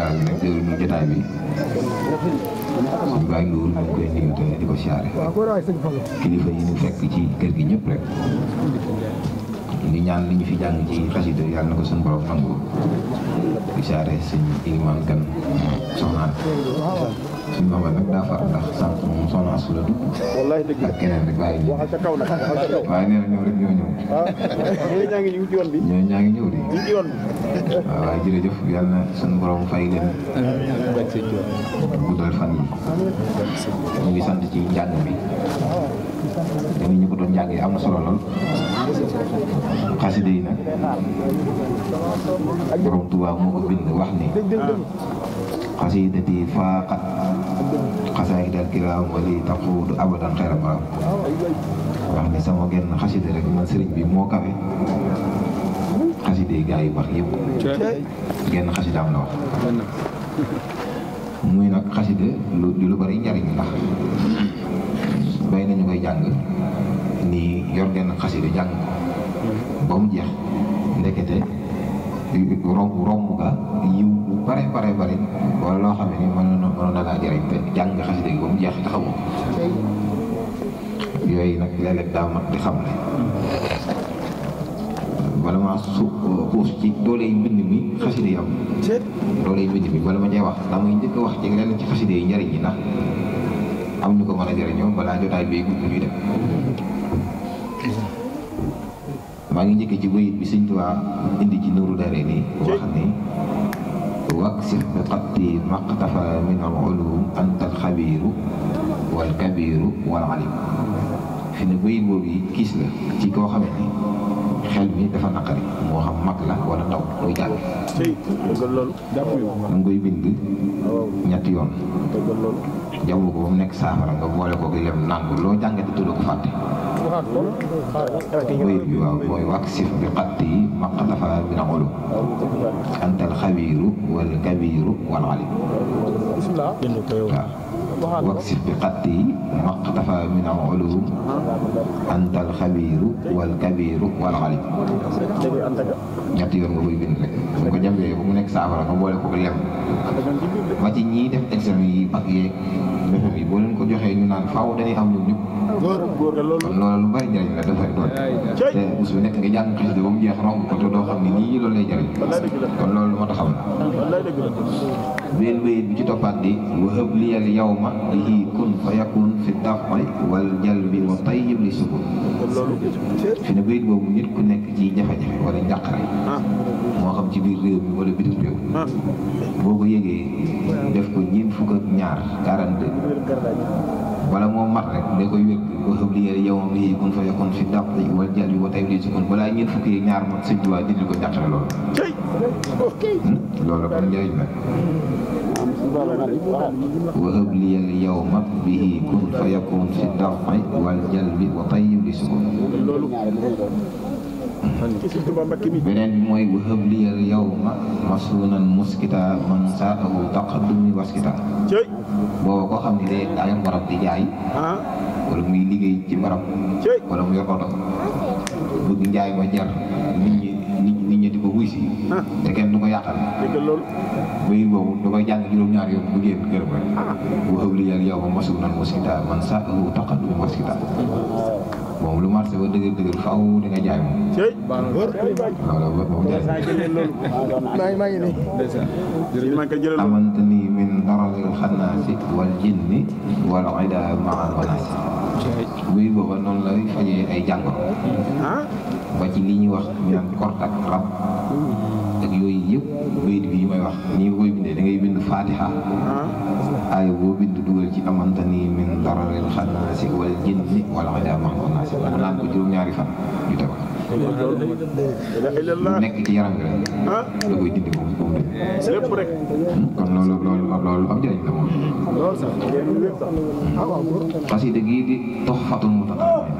général bi nag jël ñu jotaay bi suñu bàyyi Ndour ñu koy nuyu te di ko siyaare kilifa yi ñu fekk ci kër gi ñëpp rek di ñaan li ñu fi jàng ci xasida yàlla na ko suñu borom nangu di siyaare suñu ilimaan kan soxnaan suñu mama nag daa far ndax sànq moom soxna Asu la dugg ak keneen rek bàyyi ñu waaye nee na ñëw rek ñoo ñëw ñoo ñaa ngi ñëw di waaw waaye jërëjëf yàlla na suñu borom fay leen guddal fan yi ñu ngi sant ci njàng bi dañu ñu ko doon njàngee am na solo lool xasida yi nag borom Tuubaa moo ko bind wax ni xasidati faaqat xasaayidal kiraam wali taquudu abadan xayra maraam wax ni sama genn xasida rek man sëriñ bi moo kawe xasida yi gaa yu baax yëpp genn xasida am la wax muy nag xasida lu bari njariñ ndax bay nañu koy jàng nii yor genn xasida jàng ba mu jeex ndekete romb nga yiw bu bare wala loo xam ne ni mënoon na laa jëriñ te jàng nga xasida gi ba mu jeex te xamoo yooyu nag léeg-léeg daa mat di xam ne bala maa xuus ci doole yi mbind mi xasida yi am doole yi mbind mi bala ma cee wax damay njëkk a wax ci lenn ci xasida yi njëriñ yi ndax am ñu ko mën a jëriñoo balaa jotaay bi gudd ñuy dem maa ngi njëkk ci bayit bi Sëñ Tuubaa indi ci Nuuru Daarayni wax ni waksif bi xatti maqtafa min al ulum anta al xabiiru wal kabiiru wal alim fi ne bayit boobu yi kiis la ci koo xam ne xel mi dafa naqari moo xam mag la wala ndaw koy jàng da nga koy bind ñetti yoon jaww ko ba mu nekk saafara nga boole ko ki lem naan ko loo jàngate tudd ko fàtte bayit bi waaw mooy waksif bi xatti maqtafa min al ulum anta al xabiiru wal kabiiru wal alim waaw waksif bi xatti maqtafa min al ulum anta al xabiiru wal kabiiru wal alim ñetti yoon nga koy bind rek bu ko jàmbee bu mu nekk saafara nga boole ko lem ba ci ñii def examen yi ak yeeg defam yi boo leen ko joxee ñu naan faaw dañuy am ñoom ñëpp kon loolu lu bari njëriñ la dafay doon te bés bu nekk nga jàng xasida ba mu jeex romb ko te doo xam ni nii loolu lay jëriñ kon loolu lu ma taxaw la benn bayit bi ci toppaat di wahab liyal yawma bihi kun fa yakun fi daf'i wal jalbi wa tayyib li sukun fi ne bayit boobu nit ku nekk ci jafe-jafe wala njàqare moo xam ci biir réew mi wala bitim réew boo ko yëgee def ko ñeent fukk ak ñaar 42 wala moo mat rek da koy wér wahab liyal yawma bihi kun fa yakun fi daf'i wal jalbi wa tayyib li sukun balaa ñeent fukk ak ñaar mat Sëñ Tuubaa dindi ko njàqare loolu loolu kon njëriñ la wahab liyal yawma bihi kun fa yakun fi daf'i wal jalbi wa tayyib li sukun beneen bi mooy wahab liyal yawma masunan muskita man saahu taqaddumi waskita booba koo xam ne day yor barab di jaay wala muy liggéey ci barab wala mu yor oto bëgg njaay ma jar nit ñi di ko wuy si te kenn du ko yàqal bayit boobu da koy jàng juróom-ñaar yoon bu génn kër ba wahab liyal yawma masunan muskita man saahu taqaddumi waskita moom lu marché ba dëgër faaw di nga jaay moom loolu moom jaay amante ni min dararil xannaasi wal jinni wal ida maan wanaasi bayit booba noonu lay fajee ay jàngoro ba ci li ñuy wax ñu naan kort ak rab ak yooyu yëpp bayit bi yi may wax nii koy bindee da ngay bind fatiha aaya boo bind dugal ci amante ni min dararil xannaasi wal jinni wal ida maan wanaasi nga naan ko juróom-ñaari fan yu teg lu nekk ci yaram bi rek da koy dindi moom lépp rek kon loolu am njëriñ la moom xasida gii di Tuhfatul Mutadawwin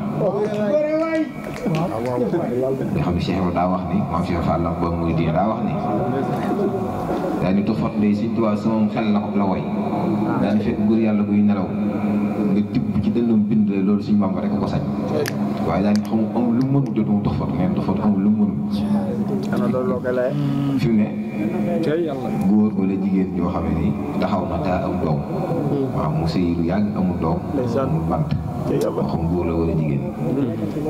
nga xam ne Cheikh Ibra daa wax ni maam Cheikh Fall ba muy dee daa wax ni daa ni Tuhfat day Sëñ Tuubaa sama xel la woy daa ni fekk góor yàlla buy nelaw nga tibb ci dënnam bind loolu Sëñ Bamba rek ko sañ waaye daa ni amul lu mu mënul jot moom Tuhfat neen Tuhfat amul lu mu mënul fi mu ne góor wala jigéen yoo xam ne nii taxaw na daa am doom waaw mu sëy lu yàgg amul doom amul bant moo xam góor la wala jigéen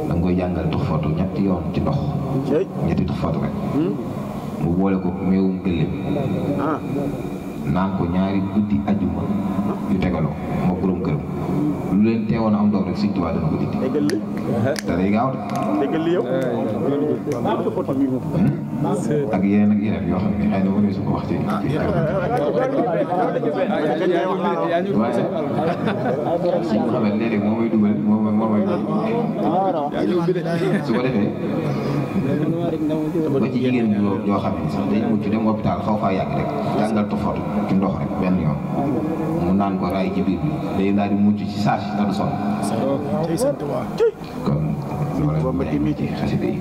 da nga koy jàngal tux foto ñetti yoon ci ndox ñetti tux foto rek mu boole ko meewum gëléem naan ko ñaari guddi ajuma yu tegaloo moo borom këram lu leen teewoon a am doom rek Sëñ Tuubaa dana ko dindi te day gaaw de ak yeneen yoo xam ne xëy na mënee su ko wax ci waaye suñ ko xamee léeg-léeg moo may dugal moo may su ko defee ba ci jigéen yoo xam ne sax day mucc dem hôpital xaw faa yàgg rek jàngal tofatu ci ndox rek benn yoon mu naan ko raay ci biir bi day daal di mucc ci saa si dadu sonn kon loolu ci xasida yi